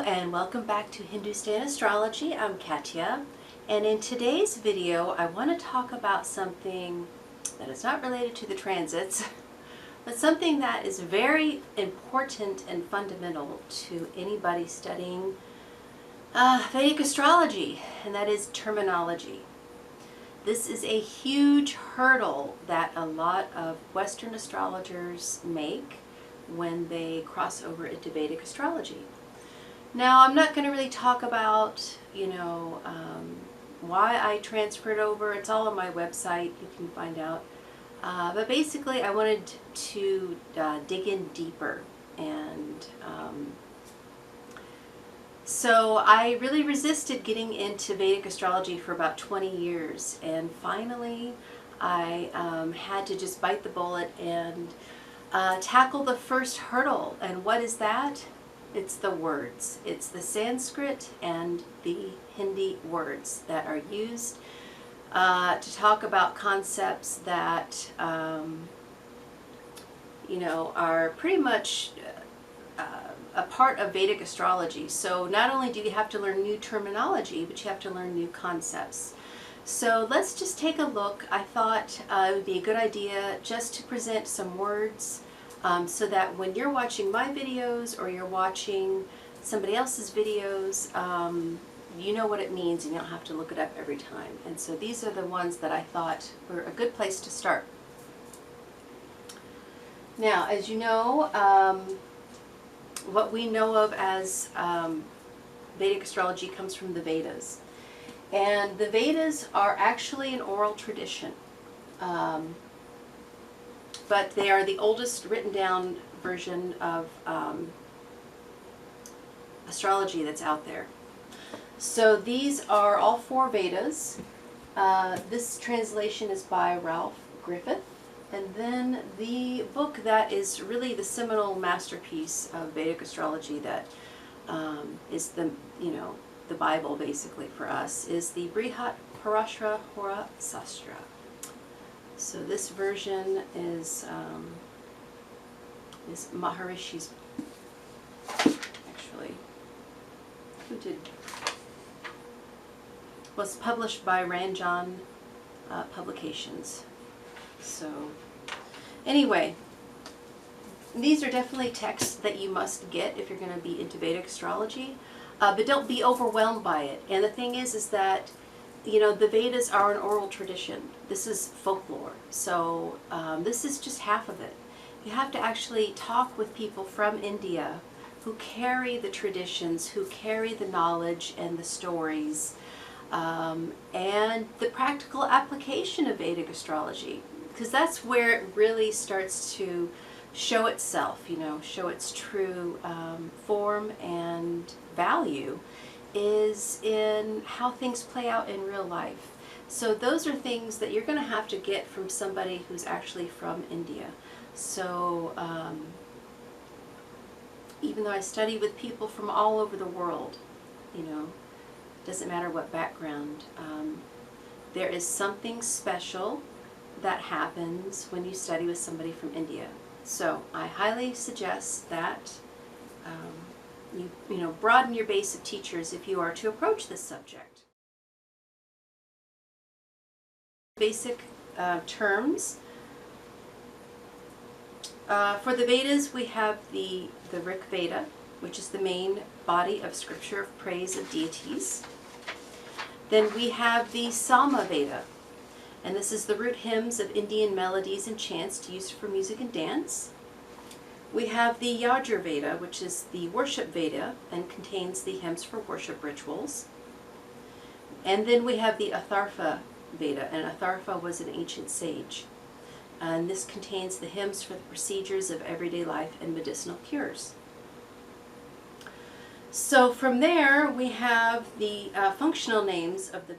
and welcome back to Hindustan Astrology. I'm Katya, and in today's video I want to talk about something that is not related to the transits, but something that is very important and fundamental to anybody studying Vedic Astrology, and that is terminology. This is a huge hurdle that a lot of Western astrologers make when they cross over into Vedic Astrology. Now, I'm not going to really talk about, why I transferred over. It's all on my website. You can find out. But basically, I wanted to dig in deeper. And so I really resisted getting into Vedic Astrology for about 20 years. And finally, I had to just bite the bullet and tackle the first hurdle. And what is that? It's the words. It's the Sanskrit and the Hindi words that are used to talk about concepts that, are pretty much a part of Vedic astrology. So not only do you have to learn new terminology, but you have to learn new concepts. So let's just take a look. I thought it would be a good idea just to present some words so that when you're watching my videos or you're watching somebody else's videos, you know what it means and you don't have to look it up every time. And so these are the ones that I thought were a good place to start. Now, as you know, what we know of as Vedic astrology comes from the Vedas. And the Vedas are actually an oral tradition. But they are the oldest written down version of astrology that's out there. So these are all four Vedas. This translation is by Ralph Griffith. And then the book that is really the seminal masterpiece of Vedic astrology that is the Bible basically for us is the Brihat Parashara Hora Sastra. So this version is Maharishi's, actually, was published by Ranjan Publications. So anyway, these are definitely texts that you must get if you're going to be into Vedic astrology, but don't be overwhelmed by it. And the thing is that the Vedas are an oral tradition. This is folklore. So this is just half of it. You have to actually talk with people from India who carry the traditions, who carry the knowledge and the stories, and the practical application of Vedic astrology. Because that's where it really starts to show itself, show its true form and value, is in how things play out in real life. So those are things that you're going to have to get from somebody who's actually from India. So even though I study with people from all over the world, doesn't matter what background, there is something special that happens when you study with somebody from India. So I highly suggest that you broaden your base of teachers if you are to approach this subject. Basic terms. For the Vedas, we have the Rig Veda, which is the main body of scripture of praise of deities. Then we have the Sama Veda, and this is the root hymns of Indian melodies and chants used for music and dance. We have the Yajur Veda, which is the worship Veda and contains the hymns for worship rituals. And then we have the Atharva Veda, and Atharva was an ancient sage. And this contains the hymns for the procedures of everyday life and medicinal cures. So from there, we have the functional names of the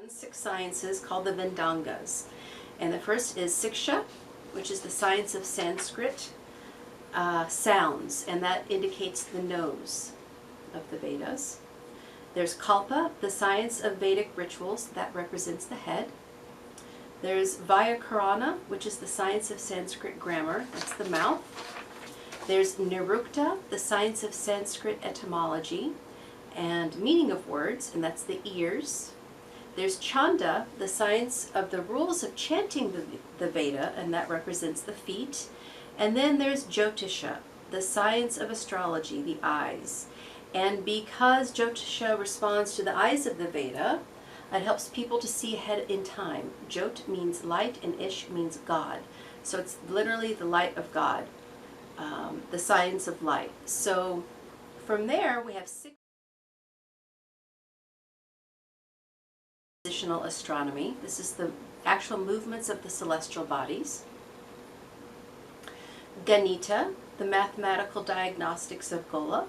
6 sciences called the Vedangas. And the first is Siksha, which is the science of Sanskrit sounds, and that indicates the nose of the Vedas. There's Kalpa, the science of Vedic rituals, that represents the head. There's Vyakarana, which is the science of Sanskrit grammar, that's the mouth. There's Nirukta, the science of Sanskrit etymology and meaning of words, and that's the ears. There's Chanda, the science of the rules of chanting the Veda, and that represents the feet. And then there's Jyotisha, the science of astrology, the eyes. And because Jyotisha responds to the eyes of the Veda, it helps people to see ahead in time. Jyot means light and Ish means God. So it's literally the light of God, the science of light. So from there we have 6 positional astronomy. This is the actual movements of the celestial bodies. Ganita, the mathematical diagnostics of Gola.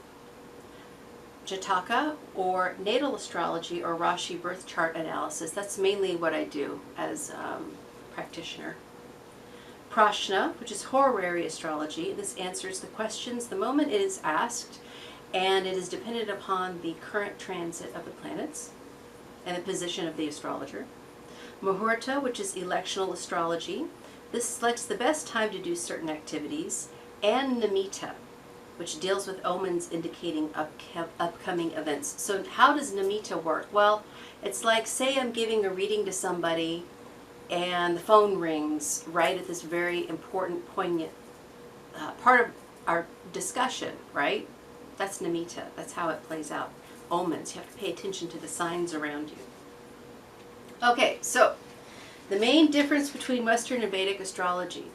Jataka, or natal astrology or Rashi birth chart analysis. That's mainly what I do as practitioner. Prashna, which is horary astrology. This answers the questions the moment it is asked, and it is dependent upon the current transit of the planets and the position of the astrologer. Muhurta, which is electional astrology. This selects the best time to do certain activities. And Namitta, which deals with omens indicating upcoming events. So how does Namitta work? Well, it's like, say I'm giving a reading to somebody and the phone rings right at this very important, poignant part of our discussion, right? That's Namitta. That's how it plays out. Omens. You have to pay attention to the signs around you. Okay, so the main difference between Western and Vedic astrology.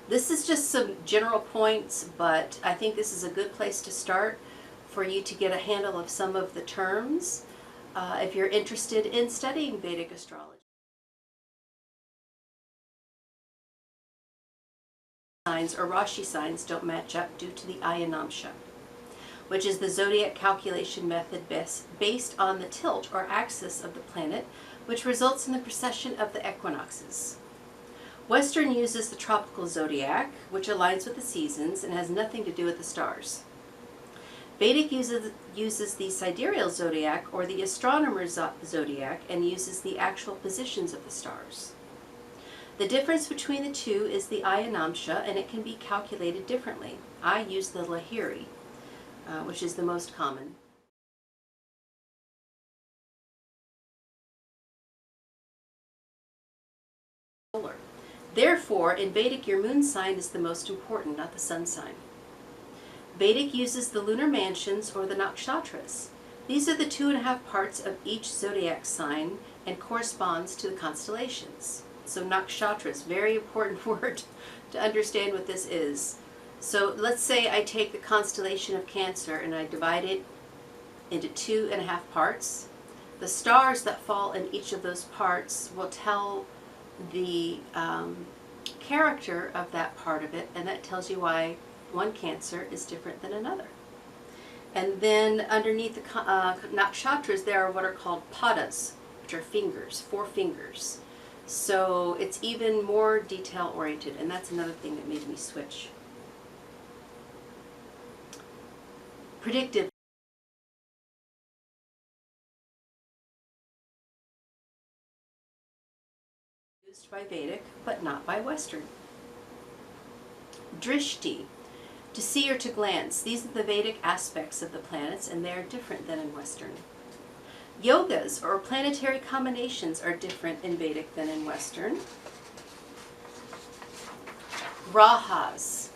This is just some general points, but I think this is a good place to start for you to get a handle of some of the terms if you're interested in studying Vedic astrology. Signs or Rashi signs don't match up due to the Ayanamsha, which is the zodiac calculation method based on the tilt or axis of the planet, which results in the precession of the equinoxes. Western uses the tropical zodiac, which aligns with the seasons and has nothing to do with the stars. Vedic uses the sidereal zodiac or the astronomer's zodiac and uses the actual positions of the stars. The difference between the two is the Ayanamsha, and it can be calculated differently. I use the Lahiri, which is the most common. Solar. Therefore, in Vedic, your moon sign is the most important, not the sun sign. Vedic uses the lunar mansions or the nakshatras. These are the 2.5 parts of each zodiac sign and corresponds to the constellations. So nakshatras, very important word to understand what this is. So let's say I take the constellation of Cancer and I divide it into 2.5 parts. The stars that fall in each of those parts will tell the character of that part of it, and that tells you why one Cancer is different than another. And then underneath the nakshatras there are what are called padas, which are fingers, 4 fingers. So it's even more detail oriented, and that's another thing that made me switch. Predictive. Used by Vedic, but not by Western. Drishti, to see or to glance. These are the Vedic aspects of the planets, and they are different than in Western. Yogas, or planetary combinations, are different in Vedic than in Western. Grahas.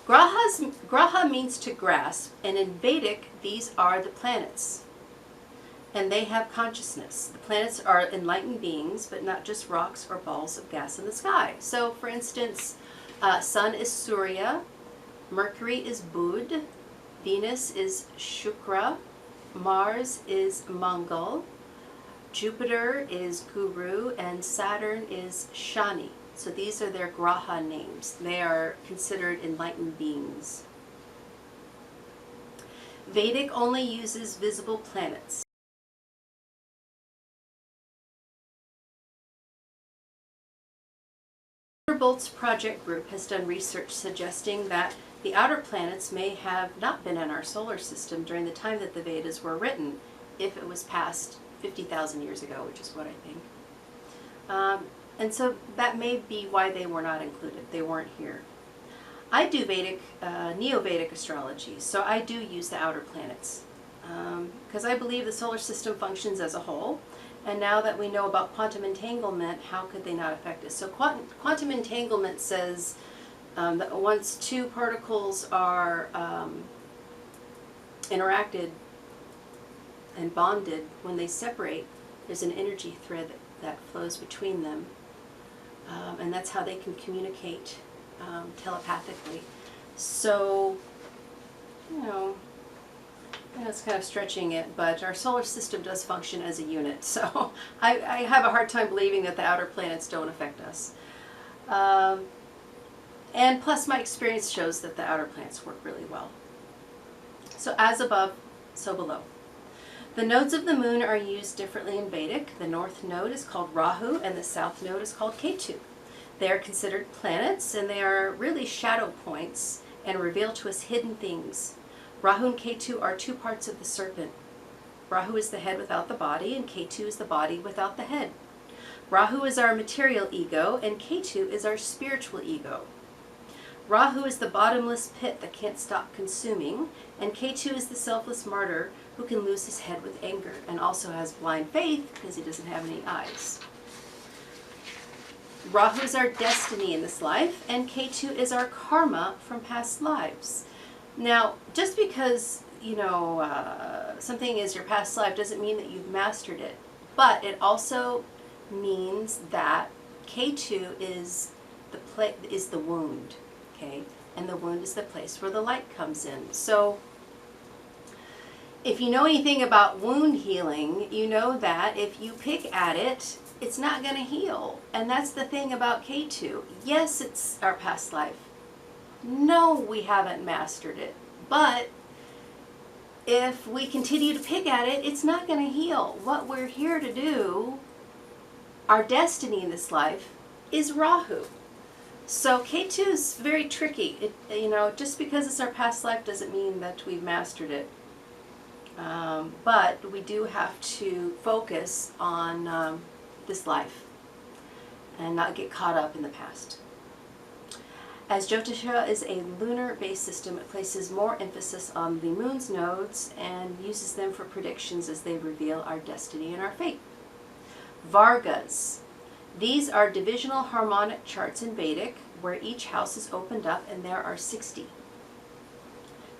Graha means to grasp, and in Vedic, these are the planets. And they have consciousness. The planets are enlightened beings, but not just rocks or balls of gas in the sky. So, for instance, Sun is Surya, Mercury is Bud, Venus is Shukra, Mars is Mangal, Jupiter is Guru, and Saturn is Shani. So these are their Graha names. They are considered enlightened beings. Vedic only uses visible planets. Bolt's project group has done research suggesting that the outer planets may have not been in our solar system during the time that the Vedas were written, if it was past 50,000 years ago, which is what I think. And so that may be why they were not included. They weren't here. I do Vedic, Neo-Vedic astrology, so I do use the outer planets because I believe the solar system functions as a whole. And now that we know about quantum entanglement, how could they not affect us? So quantum entanglement says that once two particles are interacted and bonded, when they separate, there's an energy thread that flows between them. And that's how they can communicate telepathically. So, it's kind of stretching it, but our solar system does function as a unit. So I have a hard time believing that the outer planets don't affect us. And plus my experience shows that the outer planets work really well. So as above, so below. The nodes of the moon are used differently in Vedic. The north node is called Rahu and the south node is called Ketu. They are considered planets and they are really shadow points and reveal to us hidden things. Rahu and Ketu are two parts of the serpent. Rahu is the head without the body and Ketu is the body without the head. Rahu is our material ego and Ketu is our spiritual ego. Rahu is the bottomless pit that can't stop consuming, and Ketu is the selfless martyr who can lose his head with anger and also has blind faith because he doesn't have any eyes. Rahu is our destiny in this life, and Ketu is our karma from past lives. Now, just because, something is your past life doesn't mean that you've mastered it, but it also means that Ketu is the wound. Okay, and the wound is the place where the light comes in. So if you know anything about wound healing, you know that if you pick at it, it's not going to heal. And that's the thing about Ketu. Yes, it's our past life. No, we haven't mastered it. But if we continue to pick at it, it's not going to heal. What we're here to do, our destiny in this life, is Rahu. So Ketu is very tricky. Just because it's our past life doesn't mean that we've mastered it. But we do have to focus on this life and not get caught up in the past. As Jyotisha is a lunar-based system, it places more emphasis on the moon's nodes and uses them for predictions as they reveal our destiny and our fate. Vargas. These are divisional harmonic charts in Vedic, where each house is opened up, and there are 60.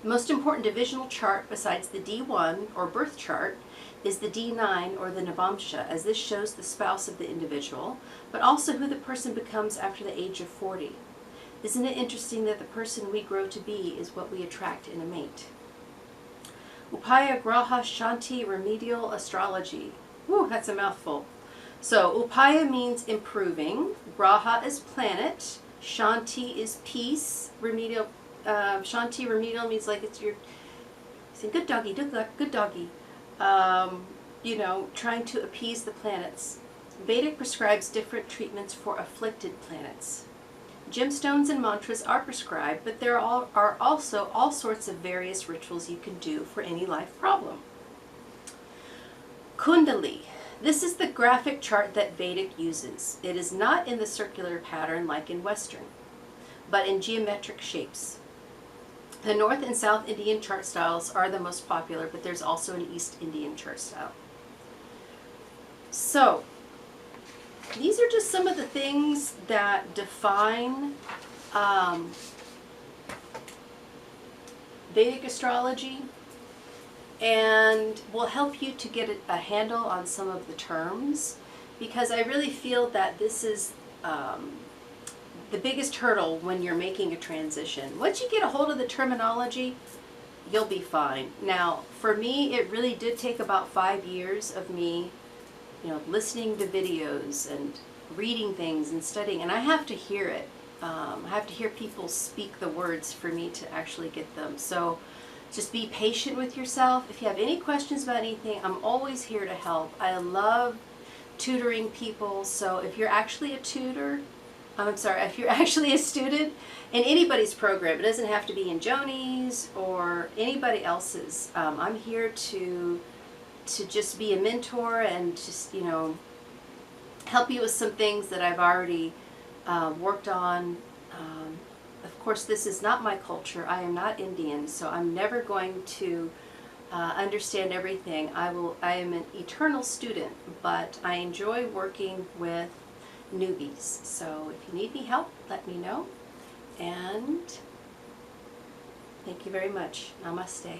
The most important divisional chart besides the D1 or birth chart is the D9 or the Navamsha, as this shows the spouse of the individual, but also who the person becomes after the age of 40. Isn't it interesting that the person we grow to be is what we attract in a mate? Upaya Graha Shanti Remedial Astrology. Whew, that's a mouthful. So Upaya means improving, Graha is planet, Shanti is peace, Remedial, Shanti remedial means like it's your, saying good doggy, good doggy, trying to appease the planets. Vedic prescribes different treatments for afflicted planets. Gemstones and mantras are prescribed, but there are also all sorts of various rituals you can do for any life problem. Kundali. This is the graphic chart that Vedic uses. It is not in the circular pattern like in Western, but in geometric shapes. The North and South Indian chart styles are the most popular, but there's also an East Indian chart style. So, these are just some of the things that define Vedic astrology and will help you to get a handle on some of the terms, because I really feel that this is the biggest hurdle when you're making a transition. Once you get a hold of the terminology, you'll be fine. Now, for me, it really did take about 5 years of me, listening to videos and reading things and studying, and I have to hear it. I have to hear people speak the words for me to actually get them. So just be patient with yourself. If you have any questions about anything, I'm always here to help. I love tutoring people. So if you're actually a tutor, if you're actually a student in anybody's program, it doesn't have to be in Joni's or anybody else's. I'm here to just be a mentor and just, help you with some things that I've already worked on of course, this is not my culture. I am not Indian, so I'm never going to understand everything. I am an eternal student, but I enjoy working with newbies. So if you need any help, let me know. And thank you very much. Namaste.